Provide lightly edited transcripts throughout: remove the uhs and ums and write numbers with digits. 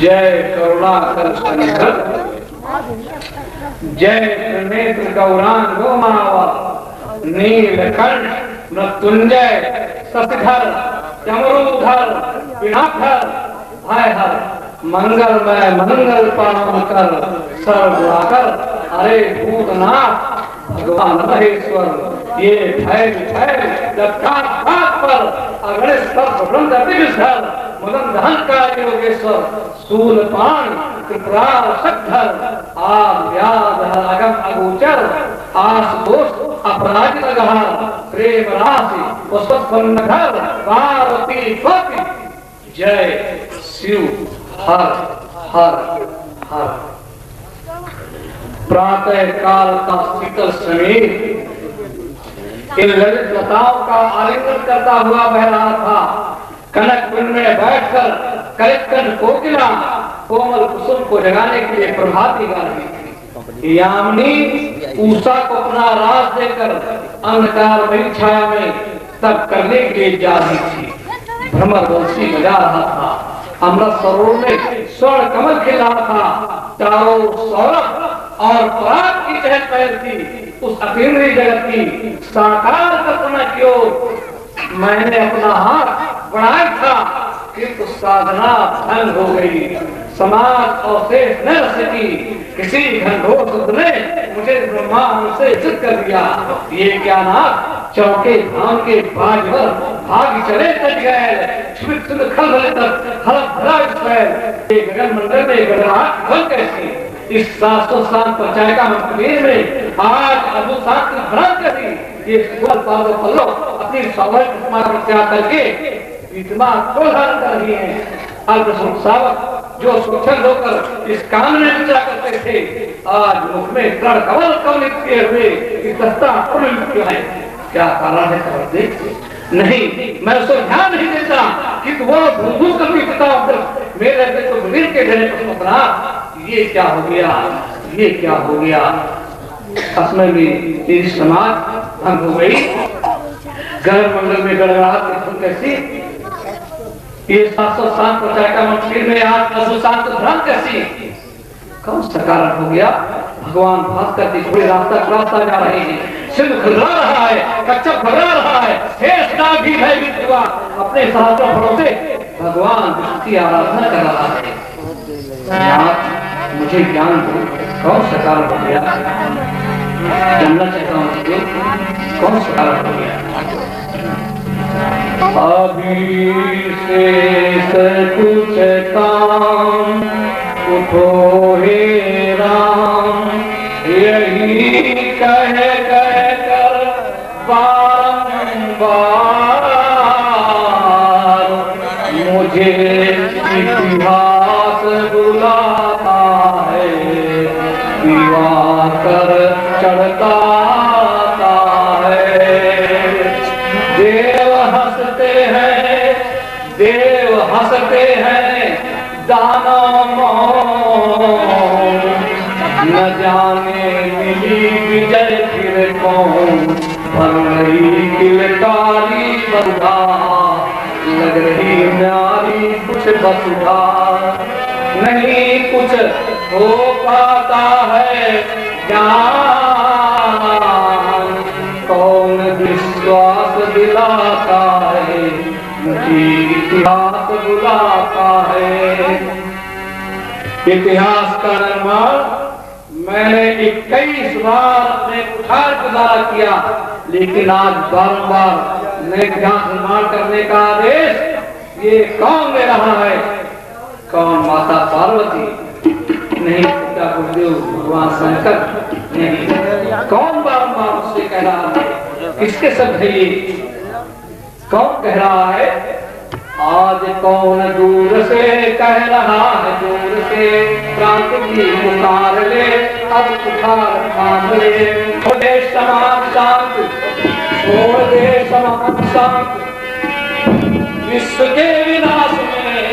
जय करुणाकर शंकर, जय त्रिनेत्र गौरांग गोमावा, नीलकंठ मृत्युंजय शशिधर चमरूधर पिनाधर भयहर मंगलमय मंगल पावन कर सर्वकर अरे भूतनाथ भगवान महेश्वर ये भय जब घाट पर अगणित सर्व विधर मदन दहन का योगेश्वर शूलपाण त्रिपुरार शक्धर आव्याध अगम अगोचर आशुतोष अपराजित गहर प्रेम राशि पुष्पन्नधर पार्वती पति जय शिव हर हर हर। प्रातः काल का शीतल समीर इन ललित लताओं का आलिंगन करता हुआ बह रहा था। कनक वन में बैठकर कलितकंठ कोकिला कोमल कुसुम को जगाने के लिए प्रभाती गा रही थी। यामिनी उषा को अपना राज देकर अंधकार में छाया में तब करने के लिए जा रही थी। भ्रमर बंसी बजा रहा था। अमृत सरोवर में स्वर्ण कमल खिल रहा था। चारों सौरभ और पराग की चहल पहल थी। उस अतीन्द्रिय जगत की साकार कल्पना की ओर मैंने अपना हाथ बढ़ाया था, किंतु साधना भंग हो गई। समाज और शेष न रह सकी, किसी घनघोर ने मुझे ब्रह्मांड से चित कर दिया। ये क्या नाथ चौके धाम के बाजवर भाग चले तज गए, खल भले तक हलक भरा गगन मंडल में गगनाथ फल कैसी। इस 700 साल पंचायत मंदिर में आज अबू सात भ्रम करी। ये पल्लो अपनी स्वाभाविक त्याग करके विद्यमा को धारण कर रही है। अल्पसंख्यक सावक जो स्वच्छंद होकर इस काम में विचार करते थे, आज मुख में तृण कमल कवलित किए हुए इस दस्ता क्यों है? क्या कारण है खबर दे? नहीं, मैं उसको ध्यान नहीं देता कि वो भूभू कभी पिता मेरे तो विभिन्न के ढेरे पर बना। ये क्या हो गया, ये क्या हो गया? असमय में तेरी समाज भंग हो गई, गगन मंडल में गड़गड़ाहट कैसी। ये 700 साल का मंदिर में आज 200 साल तो भ्रम कैसी। कौन सा कारण हो गया? भगवान भास्कर जी पूरे रास्ता क्रॉसता जा रहे हैं, सिंह खिला रहा है, कच्छप घबरा रहा है, शेष नाग भी भयभीत हुआ अपने सहस्त्र भरोसे भगवान विष्णु की आराधना कर रहा है। मुझे ज्ञान दो, कौन सा कारण हो गया? जानना चाहता हूँ मुझे, कौन सा कारण हो गया? अभी से कुछ काम उठो हे राम, यही कह कर बारंबार मुझे इतिहास बुलाता है, दिवाकर चढ़ता है। देव हंसते हैं, देव हंसते हैं, दानव न जाने मिली विजय फिर कौन, बन रही किलकारी बंधा, लग रही नारी कुछ बसुधा, नहीं कुछ हो पाता है ज्ञान, कौन विश्वास दिलाता है, मुझे इतिहास बुलाता है। इतिहास का निर्माण मैंने 21 बार अपने कुठार के द्वारा किया, लेकिन आज बारंबार नए इतिहास निर्माण करने का आदेश ये कौन दे रहा है? कौन? माता पार्वती? नहीं, क्या गुरुदेव भगवान शंकर? नहीं, कौन बारंबार उससे कह रहा है? किसके शब्द है ये? कौन कह रहा है? आज कौन दूर से कह रहा है, दूर से क्रांति की पुकार ले, अब पुकार थाम ले, छोड़ दे समाज शांत, छोड़ दे समाज शांत, विश्व के विनाश में,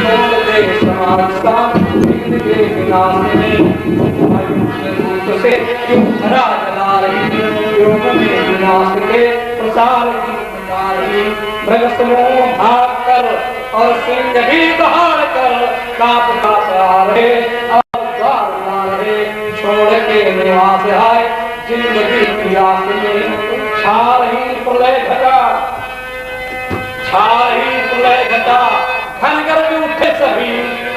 छोड़ दे समाज शांत, विश्व के विनाश में, आयुष से क्यों भरा जला रही, योग में विनाश के प्रसार की समूह भाग कर और सिंह भी दहाड़ कर काप काप आ रहे और द्वार मार रहे, छोड़ के निवास आए जिंदगी की आस में, छा रही प्रलय घटा, छा रही प्रलय घटा, घनगर में उठे सभी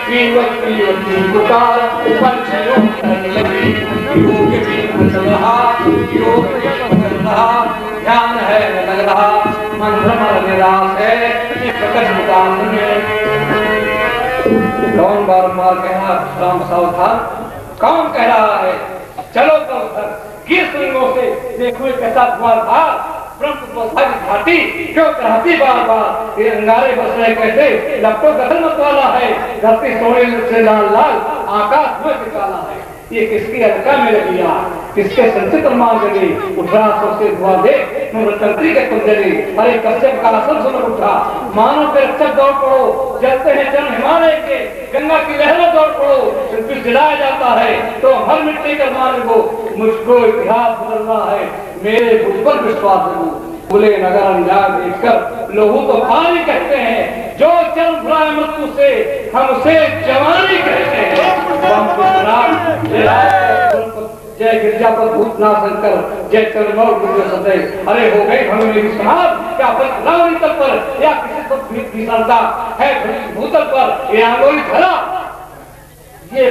पीवत पीवत की पुकार, पंछियों करने लगी, योग भी बदल रहा, योग भी बदल रहा, ध्यान है लग रहा, मन भ्रमर निराश है, इस प्रकट मुकाम में। कौन बारंबार कहना राम सावधान? कौन कह रहा है? चलो तो गिर सिंगों से देखो कैसा धुआं था, घाटी क्यों कहती बार बार, ये अंगारे बस रहे कैसे, लपटों का मत वाला है, धरती सोने से लाल लाल, आकाश में काला है। ये किसकी अलका में लगिया, किसके संचित मार्ग गई, उठा सबसे धुआ दे नृतंत्री के कुंजली, अरे कश्यप का असर सुन उठा, मानो के रक्षक दौड़ पड़ो, जलते हैं जन हिमालय के, गंगा की लहरों दौड़ पड़ो, फिर जलाया जाता है तो हर मिट्टी कर मार्ग को, मुझको इतिहास बदलना है, मेरे खुद पर विश्वास रखो। बोले नगर अंजाम देखकर लोगू तो पानी कहते हैं, जो चल बुराए मृत्यु से हम उसे जवानी कहते हैं। जय गिरजापत भूतनाथ शंकर, जय चरमौर गुरु सदैव। अरे हो गई हम मेरी समाज, क्या बदलाव तल पर या किसी को भीषणता है भूतल पर, ये आंदोलन खड़ा ये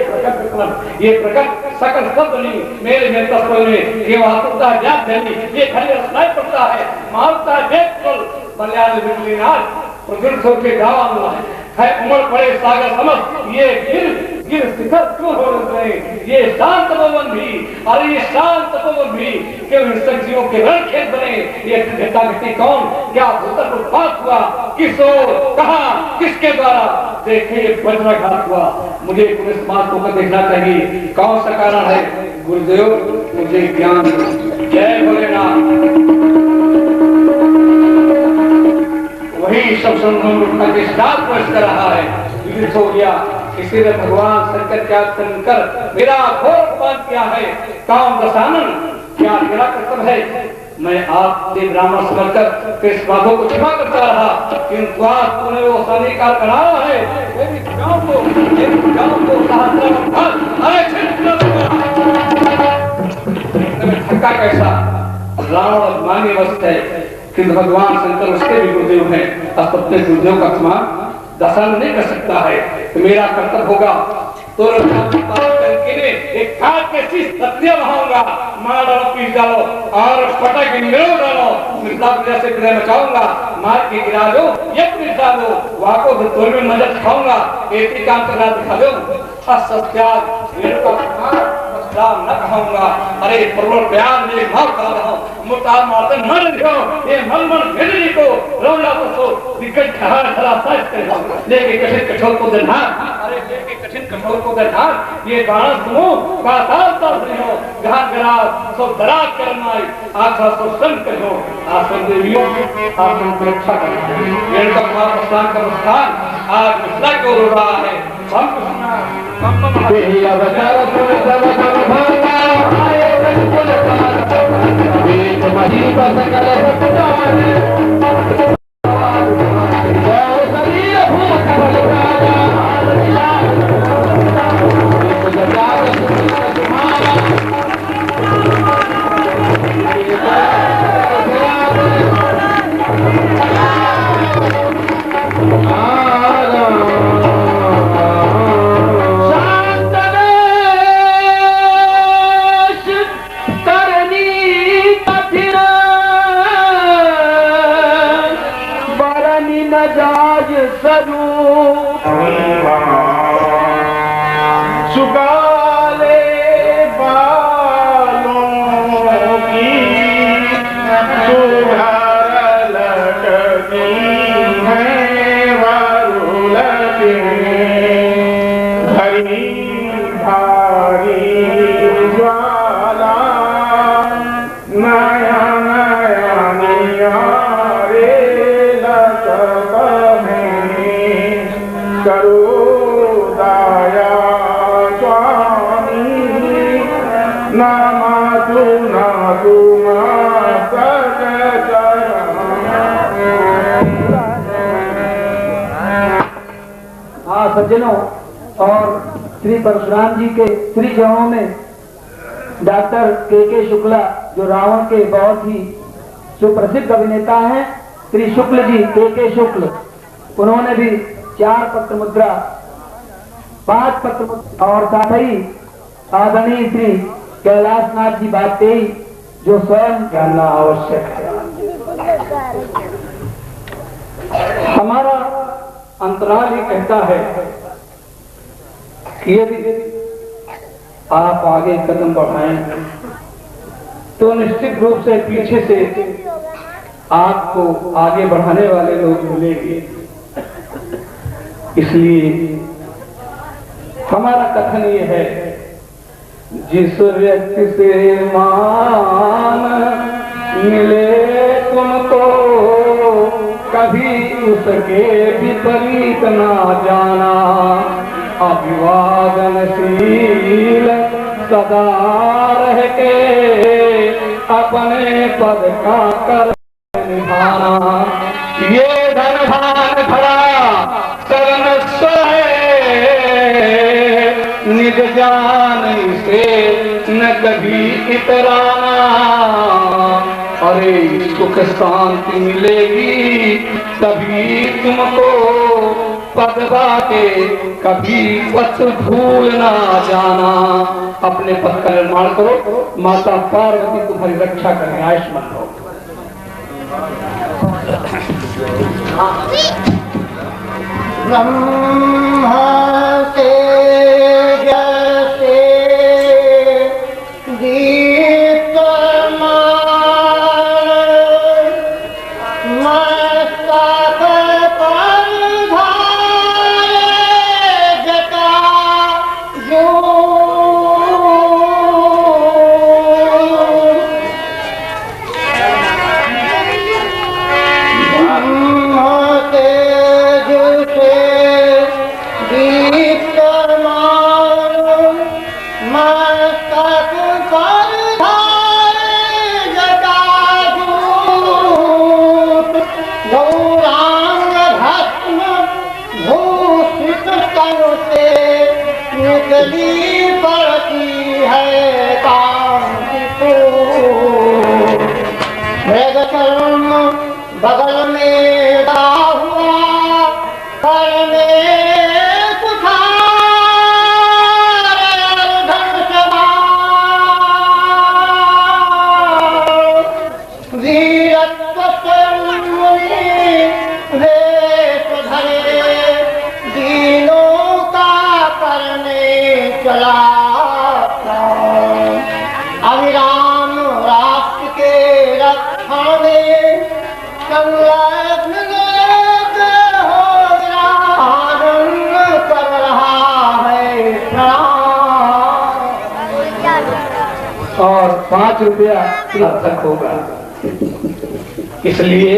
प्रकट सकल शब्द नहीं मेरे में तत्व में ये वास्तवता ज्ञात नहीं ये खाली सुनाई पड़ता है मानता है बिल्कुल मलयालम बिल्कुल प्रजुल सो के गावा है उमड़ पड़े सागर समझ ये गिर शिखर क्यों हो रहे ये शांत पवन भी और ये शांत पवन भी केवल सब्जियों के रण खेत बने ये घटा घटी कौन क्या भूतर उत्पात हुआ किस ओर कहां किसके द्वारा देखे वज्राघात हुआ मुझे पूरे समाज को देखना चाहिए कौन सा कारण है गुरुदेव मुझे ज्ञान जय भोलेनाथ वही सब संगम के साथ वर्ष कर रहा है विदित हो गया इसीलिए भगवान शंकर क्या कर मेरा घोर अपमान किया है काम दशानन क्या मेरा कर्तव्य है मैं आपसे ब्राह्मण समझकर इस बातों को क्षमा करता रहा किंतु आज तूने वो सनीकार कराया है मेरी गांव को धक्का कैसा रावण मान्य वस्त है किंतु भगवान शंकर उसके भी गुरुदेव हैं अपने गुरुदेव का क्षमा दशानन नहीं कर सकता है तो मेरा कर्तव्य होगा तो एक खाद के शीश सत्य बहाऊंगा मार डालो पीस डालो और पटक गिरो डालो मृदा जैसे विदय मचाऊंगा मार के गिरा दो एक मिटा दो वहां को तोड़ में नजर खाऊंगा एक ही काम करना दिखा दो राम न कहूंगा अरे प्रबल प्यार मेरे भाव कर रहा हूं मुतार मारते मर लियो ये मन भेजनी को रोला तो विकट खड़ा खड़ा सच कर लेके कठिन कठोर को देना अरे लेके कठिन कठोर को देना ये गाना सुनो पाताल तर हो जहां गरा सो दरा करना आखा सो संत करो आसन देवियों आसन सुरक्षा करना ये का पाकिस्तान का स्थान आज मिथिला को रो रहा है हम सुनना ये अवतार सुन सब भागा आए बिल्कुल का एक मही बस कर सज्जनों और श्री परशुराम जी के श्री जवानों में डॉक्टर के शुक्ला जो रावण के बहुत ही सुप्रसिद्ध अभिनेता हैं श्री शुक्ल जी के शुक्ल उन्होंने भी 4 पत्र मुद्रा 5 पत्र मुद्रा और साथ ही आदरणीय श्री कैलाश नाथ जी वाजपेयी जो स्वयं जानना आवश्यक है। हमारा अंतराल ये कहता है कि यदि आप आगे कदम बढ़ाएं तो निश्चित रूप से पीछे से आपको आगे बढ़ाने वाले लोग मिलेंगे। इसलिए हमारा कथन ये है जिस व्यक्ति से मान मिले तुमको कभी उसके विपरीत ना जाना अभिवादनशील सदा रह के अपने पद का कर निभाना ये धन भान भरा सर्वस्व है निज जान से न कभी इतराना अरे सुख शांति मिलेगी तभी तुमको पद बाटे कभी पथ भूल ना जाना। अपने पद का निर्माण करो, माता पार्वती तुम्हारी रक्षा करें। आयुष्मान हो। ब्रह्मा से जैसे दीप्तमान मस्तक पर धारे जटाजू। निकली पड़ती है कांति को मृगचर्म बगल में डा हुआ कर में कुठार वीरत्व से वेश धरे दीनों चला अविराम राष्ट्र के रक्षण में संलग्न हो गया, आनंद कर रहा है प्रणाम। और 5 रुपया तक होगा। इसलिए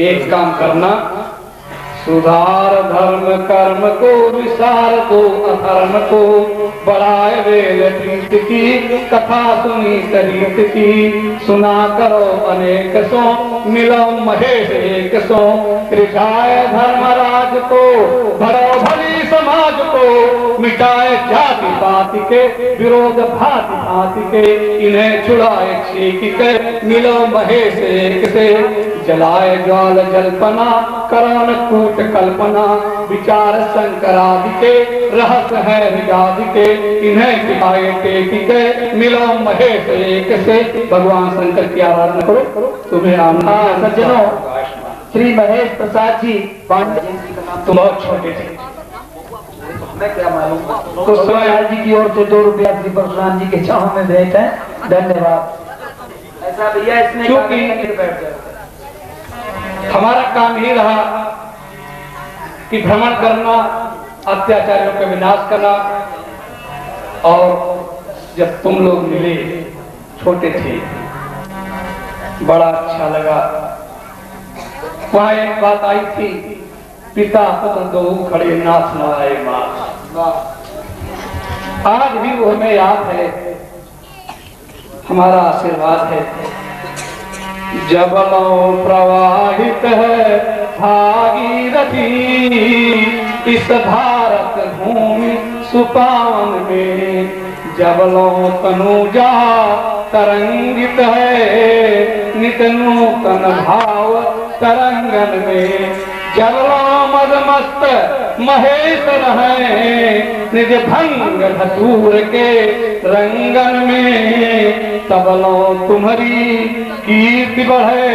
एक काम करना, सुधार धर्म कर्म को, विसार को अधर्म को, बढ़ाए वेल प्रीत की, कथा सुनी तरीत की। सुना करो अनेक सो, मिलो महेश एक सो। रिझाए धर्मराज को, भरो भली समाज को। मिटाए जाति पाति के, विरोध भांति भांति के। इन्हें छुड़ाए छीक के, मिलो महेश एक से। जलाए ज्वाल जल्पना, करण कूट कल्पना। विचार शंकरादि के, रहस्य है हृदयादि के। इन्हें टिकाए टेक के, मिलो महेश एक से। भगवान शंकर की आराधना करो, तुम्हें आना। सज्जनों, श्री महेश प्रसाद जी पांडे, तुम बहुत छोटे थे, मैं क्या मालूम। तो सोयाल जी की ओर से 2 रुपया श्री परशुराम जी के छाव में भेंट है। धन्यवाद। ऐसा भैया इसमें क्योंकि हमारा काम ही रहा कि भ्रमण करना, अत्याचारियों का विनाश करना। और जब तुम लोग मिले, छोटे थे, बड़ा अच्छा लगा। वहां एक बात आई थी, पिता पुत्र दो खड़े नाथ नवाए माँ। आज भी वो हमें याद है, हमारा आशीर्वाद है। जबलों प्रवाहित है भागीरथी, इस भारत भूमि सुपावन में। जबलों तनुजा तरंगित है, नित नूतन भाव तरंगन में। जबलों मदमस्त महेश है, निज भंग धतूर के रंगन में। तबलों तुम्हारी कीर्ति बढ़े,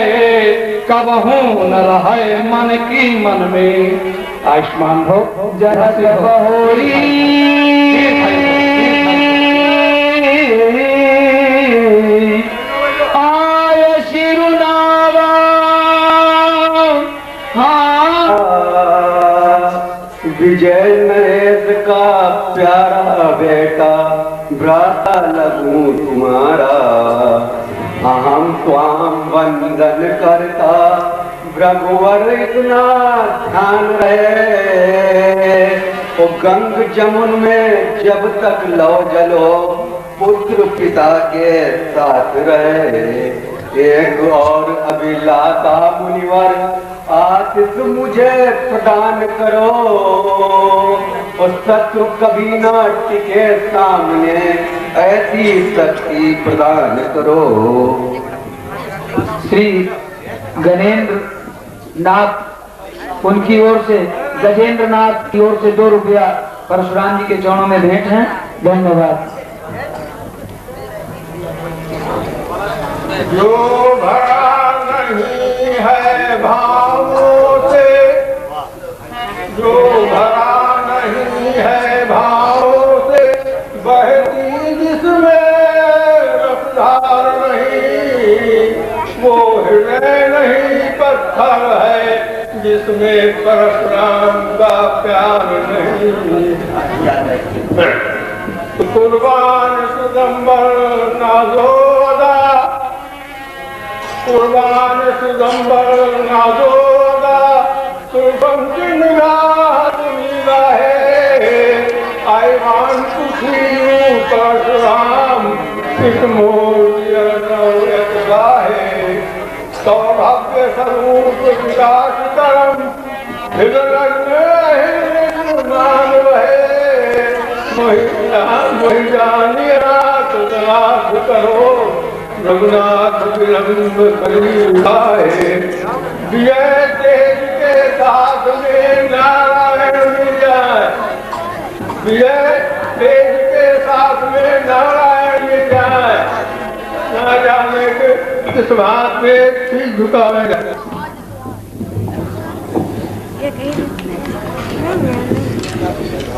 कबहू न रहे मन की मन में। आयुष्मान हो। जरस बहोरी आय शिरुनावा, विजय नरेश का प्यारा बेटा, भ्राता लगूं तुम्हारा। अहम स्वाम वंदन करता, भ्रघुवर इतना ध्यान रहे। ओ गंग जमुन में जब तक लौ जलो, पुत्र पिता के साथ रहे। एक और अभिलाषा मुनिवर, आतिश मुझे प्रदान करो। और शत्रु कभी न टिके सामने, ऐसी शक्ति प्रदान करो। श्री गणेंद्र नाथ, उनकी ओर से गजेंद्र नाथ की ओर से 2 रुपया परशुराम जी के चरणों में भेंट हैं। धन्यवाद। जो भरा नहीं है भावों से, जो भरा नहीं है भावों से, बहती जिसमें रफ्तार नहीं, वो हृदय नहीं पत्थर है जिसमें परशुराम का प्यार नहीं। कुर्बान सुदम्बर नाजोदा, कुर्बान सुदम्बर नाजोदा, सुबम की निगाह दुनिया है। I want to see you Parashuram, इस मोर है सौभाग्य स्वरूप विकास करम, हृदय में नाम है मोहिजानी रात रात करो, रघुनाथ विलंब करी उठाए। विजय तेज के साथ में नारायण मिल जाए, विजय तेज के साथ में नारायण मिल जाए। ना जाने के इस बात पे ठीक झुकावेगा।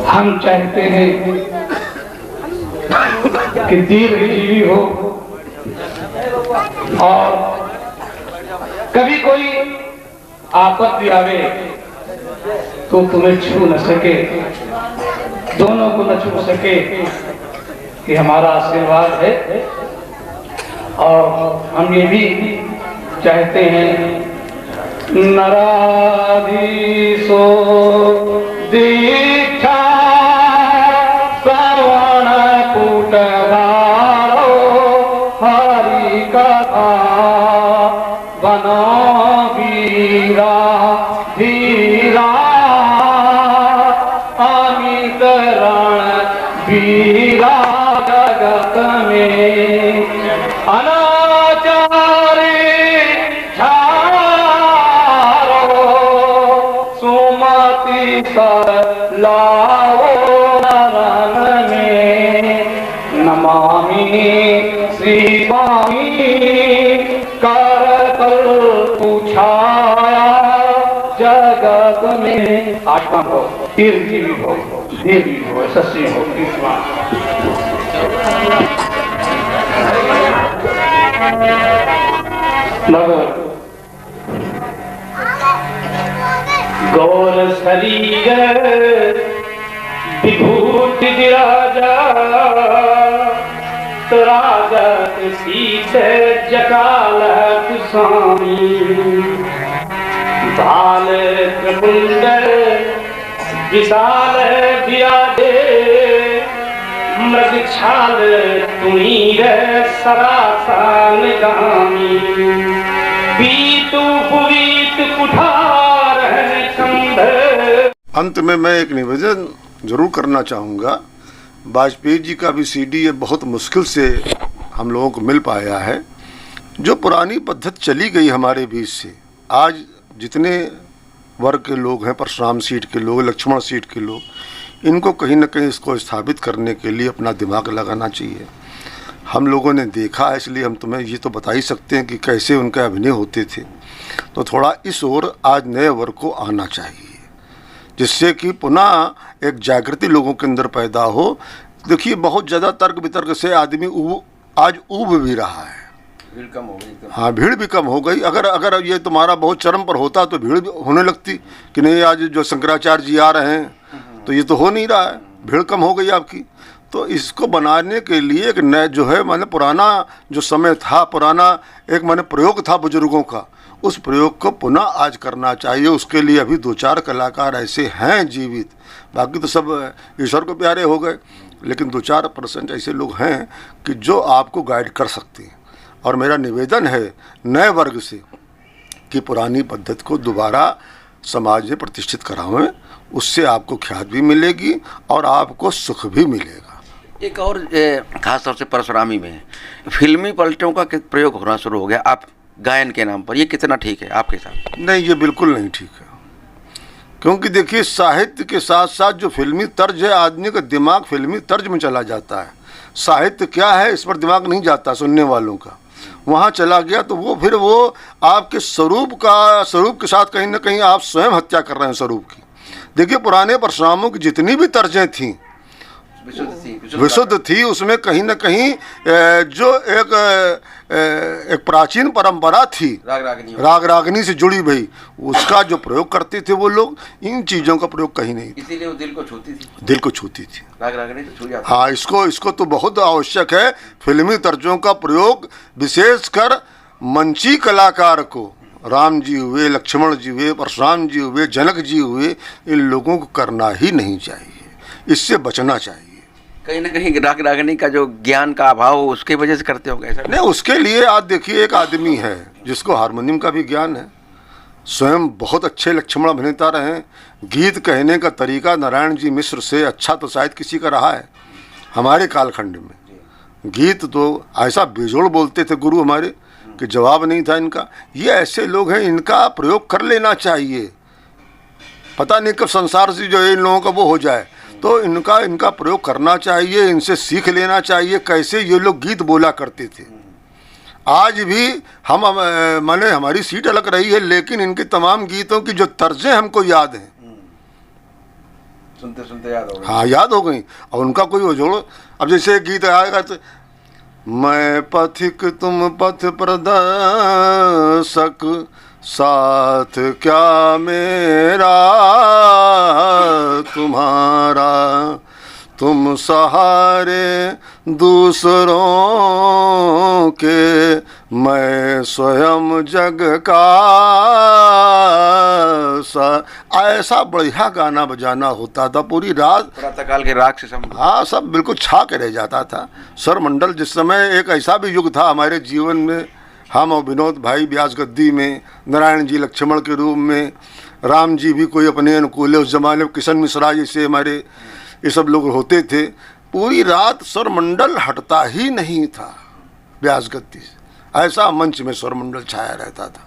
हम चाहते हैं कि दीर्घजीवी हो और कभी कोई आपत्ति आवे तो तुम्हें छू न सके, दोनों को न छू सके, कि हमारा आशीर्वाद है। और हम ये भी चाहते हैं नराधीशो दीक्षा श्रवण पुटधारो हरि कथा बनो वीरा धीरा अमित रण वीरा जगत में अनाचारी सुमति सर लाओ नरन में नमामि श्री स्वामी कर पूछाया जगत में। आत्मा हो दीर्घजीवी हो, देवी हो, यशस्वी हो, गौर शरीर विभूति विराजा, तो राजत शीत जकाल स्वामी, बाल प्रकुंड विशाल विराजे, मृग छाल तुणीर सरासन गामी, पीतु पुरीत कुठार है कंध। अंत में मैं एक निवेदन जरूर करना चाहूँगा। वाजपेयी जी का भी सीडी ये बहुत मुश्किल से हम लोगों को मिल पाया है। जो पुरानी पद्धति चली गई हमारे बीच से, आज जितने वर्ग के लोग हैं, परशुराम सीट के लोग, लक्ष्मण सीट के लोग, इनको कहीं ना कहीं इसको स्थापित करने के लिए अपना दिमाग लगाना चाहिए। हम लोगों ने देखा है, इसलिए हम तुम्हें ये तो बता ही सकते हैं कि कैसे उनके अभिनय होते थे। तो थोड़ा इस ओर आज नए वर्ग को आना चाहिए, जिससे कि पुनः एक जागृति लोगों के अंदर पैदा हो। देखिए, बहुत ज़्यादा तर्क वितर्क से आदमी आज ऊब भी रहा है, भीड़ कम हो गई। हाँ, भीड़ भी कम हो गई। अगर ये तुम्हारा बहुत चरम पर होता तो भीड़ भी होने लगती कि नहीं, आज जो शंकराचार्य जी आ रहे हैं, तो ये तो हो नहीं रहा है, भीड़ कम हो गई आपकी। तो इसको बनाने के लिए एक नया जो है, माने पुराना जो समय था, पुराना एक माने प्रयोग था बुजुर्गों का, उस प्रयोग को पुनः आज करना चाहिए। उसके लिए अभी 2-4 कलाकार ऐसे हैं जीवित, बाकी तो सब ईश्वर को प्यारे हो गए, लेकिन 2-4% ऐसे लोग हैं कि जो आपको गाइड कर सकते हैं। और मेरा निवेदन है नए वर्ग से कि पुरानी पद्धति को दोबारा समाज में प्रतिष्ठित करावें, उससे आपको ख्याति भी मिलेगी और आपको सुख भी मिलेगा। एक और खास तौर से परशुरामी में फिल्मी पलटों का प्रयोग होना शुरू हो गया आप गायन के नाम पर, ये कितना ठीक है आपके साथ? नहीं, ये बिल्कुल नहीं ठीक है। क्योंकि देखिए साहित्य के साथ साथ जो फिल्मी तर्ज है, आदमी का दिमाग फिल्मी तर्ज में चला जाता है। साहित्य क्या है इस पर दिमाग नहीं जाता सुनने वालों का, वहाँ चला गया तो वो फिर वो आपके स्वरूप के साथ कहीं ना कहीं आप स्वयं हत्या कर रहे हैं स्वरूप की। देखिए पुराने परशुरामों की जितनी भी तर्जें थीं विशुद्ध थी, उसमें कहीं ना कहीं जो एक प्राचीन परंपरा थी राग रागनी से जुड़ी हुई, उसका जो प्रयोग करते थे वो लोग, इन चीज़ों का प्रयोग कहीं नहीं, इसीलिए वो दिल को छूती थी राग रागनी तो छू जाती। हाँ, इसको तो बहुत आवश्यक है फिल्मी तर्जों का प्रयोग, विशेषकर मंची कलाकार को, राम जी हुए, लक्ष्मण जी हुए, परशुराम जी हुए, जनक जी हुए, इन लोगों को करना ही नहीं चाहिए, इससे बचना चाहिए। कहीं ना कहीं राग रागनी का जो ज्ञान का अभाव हो उसके वजह से करते होंगे ऐसा? नहीं, उसके लिए आज देखिए एक आदमी है जिसको हारमोनियम का भी ज्ञान है, स्वयं बहुत अच्छे लक्ष्मण अभिनेता रहे, गीत कहने का तरीका नारायण जी मिश्र से अच्छा तो शायद किसी का रहा है हमारे कालखंड में। गीत तो ऐसा बेजोड़ बोलते थे गुरु हमारे कि जवाब नहीं था इनका। ये ऐसे लोग हैं, इनका प्रयोग कर लेना चाहिए, पता नहीं कब संसार से जो इन लोगों का वो हो जाए, तो इनका प्रयोग करना चाहिए, इनसे सीख लेना चाहिए कैसे ये लोग गीत बोला करते थे। आज भी हम माने हमारी सीट अलग रही है, लेकिन इनके तमाम गीतों की जो तर्जें हमको याद हैं, सुनते सुनते याद हो गई। हाँ, याद हो गई। और उनका कोई जोड़, अब जैसे गीत आएगा तो मैं पथिक तुम पथ प्रदर्शक, साथ क्या मेरा तुम्हारा, तुम सहारे दूसरों के, मैं स्वयं जग का ऐसा बढ़िया गाना बजाना होता था पूरी रात। प्रातःकाल के राग से सब, हाँ, सब बिल्कुल छा के रह जाता था। स्वर मंडल जिस समय एक ऐसा भी युग था हमारे जीवन में, हम और विनोद भाई व्यास गद्दी में, नारायण जी लक्ष्मण के रूप में, राम जी भी कोई अपने अनुकूल है उस जमाने में, किशन मिश्रा जैसे हमारे ये सब लोग होते थे। पूरी रात स्वर मंडल हटता ही नहीं था व्यास गद्दी से, ऐसा मंच में स्वर मंडल छाया रहता था।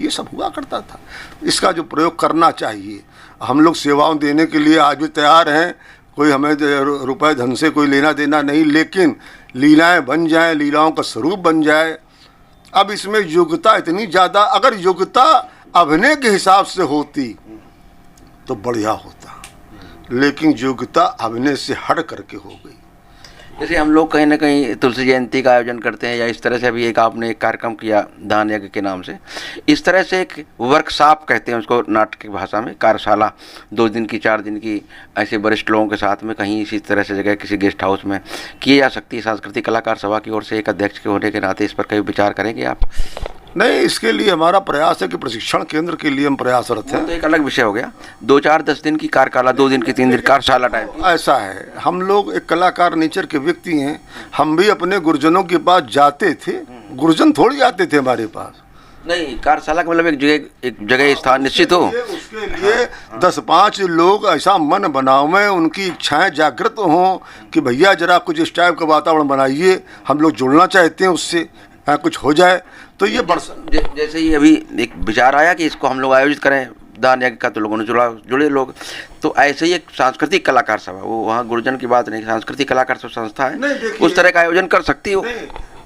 ये सब हुआ करता था। इसका जो प्रयोग करना चाहिए, हम लोग सेवाओं देने के लिए आज भी तैयार हैं, कोई हमें रुपए धन से कोई लेना देना नहीं, लेकिन लीलाएं बन जाएं, लीलाओं का स्वरूप बन जाए। अब इसमें योग्यता इतनी ज़्यादा, अगर योग्यता अभिनय के हिसाब से होती तो बढ़िया होता, लेकिन योग्यता अभिनय से हट करके हो गई। जैसे हम लोग कहीं ना कहीं तुलसी जयंती का आयोजन करते हैं, या इस तरह से अभी एक आपने एक कार्यक्रम किया दान यज्ञ के नाम से, इस तरह से एक वर्कशॉप कहते हैं उसको नाटक की भाषा में, कार्यशाला 2 दिन की 4 दिन की ऐसे वरिष्ठ लोगों के साथ में कहीं इसी तरह से जगह किसी गेस्ट हाउस में की जा सकती है। सांस्कृतिक कलाकार सभा की ओर से एक अध्यक्ष के होने के नाते इस पर कभी विचार करेंगे आप? नहीं, इसके लिए हमारा प्रयास है कि प्रशिक्षण केंद्र के लिए हम प्रयासरत हैं। तो एक अलग विषय हो गया, 2, 4, 10 दिन की कार्यशाला, 2 दिन की 3 दिन कार्यशाला टाइप ऐसा है। हम लोग एक कलाकार नेचर के व्यक्ति हैं, हम भी अपने गुरुजनों के पास जाते थे, गुरुजन थोड़ी आते थे हमारे पास। नहीं, कार्यशाला का मतलब एक जगह स्थान निश्चित हो, उसके लिए 10-5 लोग ऐसा मन बनाओ में, उनकी इच्छाएं जागृत हों कि भैया जरा कुछ इस टाइप का वातावरण बनाइए, हम लोग जुड़ना चाहते हैं उससे, कुछ हो जाए। तो ये जैसे ही अभी एक विचार आया कि इसको हम लोग आयोजित करें दान यज्ञ का, तो लोगों ने जुड़े लोग, तो ऐसे ही एक सांस्कृतिक कलाकार सभा, वो वहाँ गुरुजन की बात नहीं, सांस्कृतिक कलाकार सब संस्था है, उस तरह का आयोजन कर सकती हो।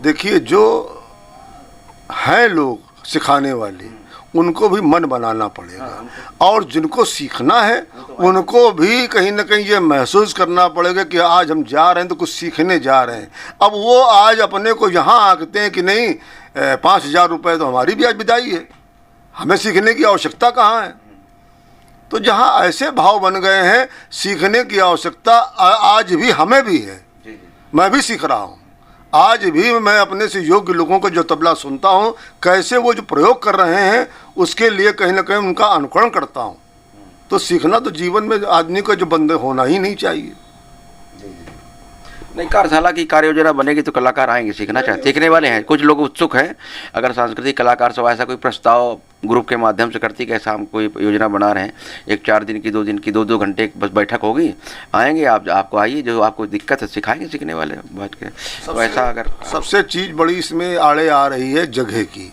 देखिए, जो हैं लोग सिखाने वाले, उनको भी मन बनाना पड़ेगा, और जिनको सीखना है उनको भी कहीं ना कहीं ये महसूस करना पड़ेगा कि आज हम जा रहे हैं तो कुछ सीखने जा रहे हैं। अब वो आज अपने को यहाँ आते हैं कि नहीं 5,000 रुपये तो हमारी भी आज विदाई है, हमें सीखने की आवश्यकता कहाँ है। तो जहाँ ऐसे भाव बन गए हैं, सीखने की आवश्यकता आज भी हमें भी है, मैं भी सीख रहा हूँ। आज भी मैं अपने से योग्य लोगों को जो तबला सुनता हूँ, कैसे वो जो प्रयोग कर रहे हैं, उसके लिए कहीं ना कहीं उनका अनुकरण करता हूँ। तो सीखना तो जीवन में आदमी का जो बंदे होना ही नहीं चाहिए। नहीं, कार्यशाला की कार्य योजना बनेगी तो कलाकार आएंगे, सीखना चाहते, सीखने वाले हैं, कुछ लोग उत्सुक हैं। अगर सांस्कृतिक कलाकार सभा ऐसा कोई प्रस्ताव ग्रुप के माध्यम से करती है कि ऐसा हम कोई योजना बना रहे हैं, एक 4 दिन की 2 दिन की 2-2 घंटे बस बैठक होगी, आएंगे आपको आइए, जो आपको दिक्कत है सिखाएंगे सीखने वाले बैठ के। तो ऐसा अगर सबसे चीज़ बड़ी इसमें आड़े आ रही है जगह की,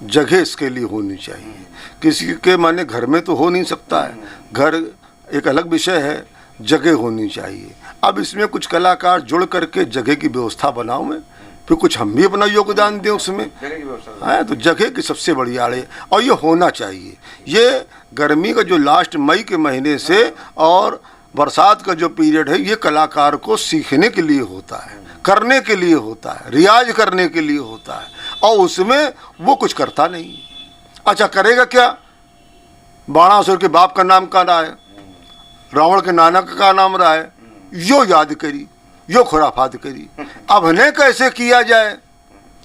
जगह इसके लिए होनी चाहिए। किसी के माने घर में तो हो नहीं सकता है, घर एक अलग विषय है, जगह होनी चाहिए। अब इसमें कुछ कलाकार जुड़ करके जगह की व्यवस्था बनाओ में, फिर कुछ हम भी अपना योगदान दें उसमें, है तो जगह की सबसे बड़ी आड़ है। और ये होना चाहिए। ये गर्मी का जो लास्ट मई के महीने से और बरसात का जो पीरियड है, ये कलाकार को सीखने के लिए होता है, करने के लिए होता है, रियाज करने के लिए होता है, और उसमें वो कुछ करता नहीं। अच्छा करेगा क्या? बाणासुर के बाप का नाम कहाँ रहा है, रावण के नाना का नाम रहा है, यो याद करी, यो खुराफात करी। अब इन्हें कैसे किया जाए,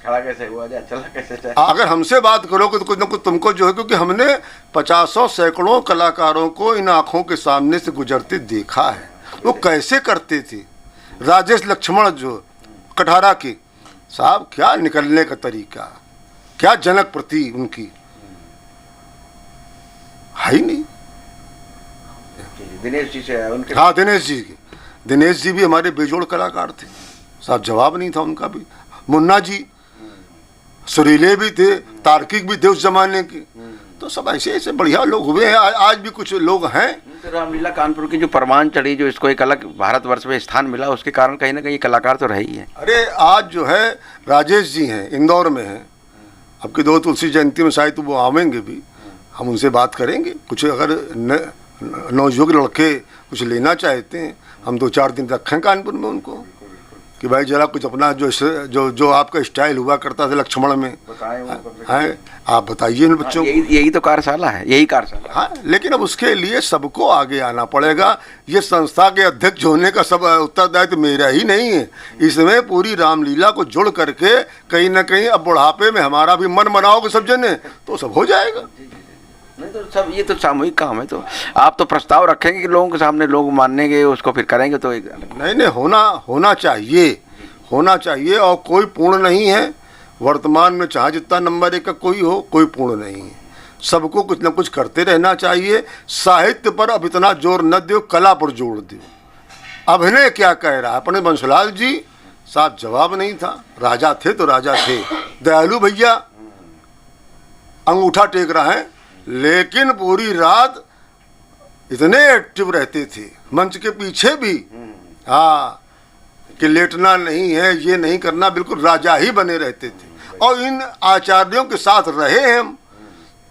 खड़ा कैसे हुआ जाए, चला कैसे जाए। अगर हमसे बात करोगे तो कुछ न कुछ तुमको जो है, क्योंकि हमने 50 सैकड़ों कलाकारों को इन आंखों के सामने से गुजरते देखा है। वो कैसे करते थे। राजेश लक्ष्मण जो कठारा के साहब, क्या निकलने का तरीका, क्या जनक प्रति उनकी है ही नहीं। दिनेश जी से उनके, हाँ दिनेश जी की, दिनेश जी भी हमारे बेजोड़ कलाकार थे साहब, जवाब नहीं था उनका भी। मुन्ना जी सुरीले भी थे, तार्किक भी थे उस जमाने के। तो सब ऐसे ऐसे बढ़िया लोग हुए हैं, आज भी कुछ लोग हैं। तो रामलीला कानपुर की जो परवान चढ़ी, जो इसको एक अलग भारतवर्ष में स्थान मिला, उसके कारण कहीं ना कहीं कलाकार तो रहे ही है। अरे आज जो है राजेश जी हैं, इंदौर में हैं, आपकी 2 तुलसी जयंती में शायद तो वो आवेंगे भी, हम उनसे बात करेंगे। कुछ अगर नवयुवक लड़के कुछ लेना चाहते हैं, हम 2-4 दिन रखें कानपुर में उनको, कि भाई जरा कुछ अपना जो आपका स्टाइल हुआ करता था लक्ष्मण में है, आप बताइए इन बच्चों को। यही तो कार्यशाला है, यही कार्यशाला। हाँ, लेकिन अब उसके लिए सबको आगे आना पड़ेगा। ये संस्था के अध्यक्ष होने का सब उत्तरदायित्व मेरा ही नहीं है। इसमें पूरी रामलीला को जुड़ करके कहीं ना कहीं, अब बुढ़ापे में हमारा भी मन बनाओगे सब जने तो सब हो जाएगा। नहीं तो सब, ये तो सामूहिक काम है। तो आप तो प्रस्ताव रखेंगे कि लोगों के सामने लोग मानेंगे, उसको फिर करेंगे, तो एक नहीं होना चाहिए। और कोई पूर्ण नहीं है वर्तमान में, चाहे जितना नंबर 1 का कोई हो, कोई पूर्ण नहीं है। सबको कुछ न कुछ करते रहना चाहिए। साहित्य पर अब इतना जोर न दो, कला पर जोर दो। अभिनय क्या कह रहा है अपने बंसलाल जी साहब, जवाब नहीं था। राजा थे तो राजा थे। दयालु भैया अंगूठा टेक रहा है, लेकिन पूरी रात इतने एक्टिव रहते थे, मंच के पीछे भी। हाँ, कि लेटना नहीं है, ये नहीं करना, बिल्कुल राजा ही बने रहते थे। और इन आचार्यों के साथ रहे हम,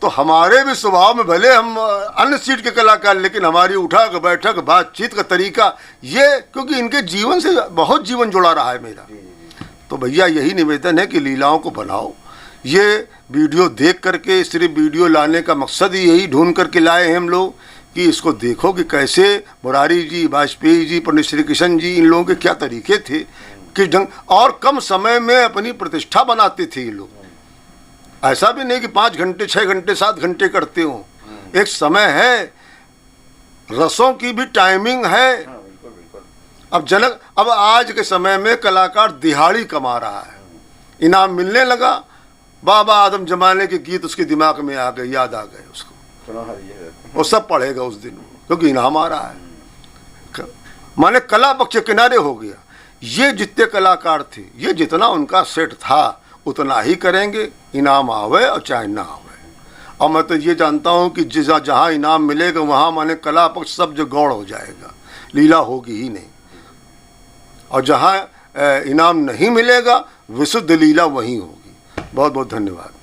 तो हमारे भी स्वभाव में, भले हम अन्य सीट के कलाकार, लेकिन हमारी उठक बैठक बातचीत का तरीका ये, क्योंकि इनके जीवन से बहुत जीवन जुड़ा रहा है मेरा। तो भैया यही निवेदन है कि लीलाओं को बनाओ। ये वीडियो देख करके, सिर्फ वीडियो लाने का मकसद ही यही ढूंढ करके लाए हैं हम लोग, कि इसको देखो कि कैसे मुरारी जी, वाजपेयी जी, पंडित श्री कृष्ण जी, इन लोगों के क्या तरीके थे, किस ढंग, और कम समय में अपनी प्रतिष्ठा बनाते थे ये लोग। ऐसा भी नहीं कि 5 घंटे 6 घंटे 7 घंटे करते हो। एक समय है, रसों की भी टाइमिंग है। अब आज के समय में कलाकार दिहाड़ी कमा रहा है, इनाम मिलने लगा, बाबा आदम जमाने के गीत उसके दिमाग में आ गए, याद आ गए उसको, वो सब पढ़ेगा उस दिन, क्योंकि इनाम आ रहा है। माने कला पक्ष किनारे हो गया। ये जितने कलाकार थे, ये जितना उनका सेट था उतना ही करेंगे, इनाम आवे और चाहे ना आवे। और मैं तो ये जानता हूँ कि जहाँ इनाम मिलेगा वहाँ माने कला पक्ष सब जो गौड़ हो जाएगा, लीला होगी ही नहीं। और जहाँ इनाम नहीं मिलेगा, विशुद्ध लीला वहीं होगी। बहुत बहुत धन्यवाद।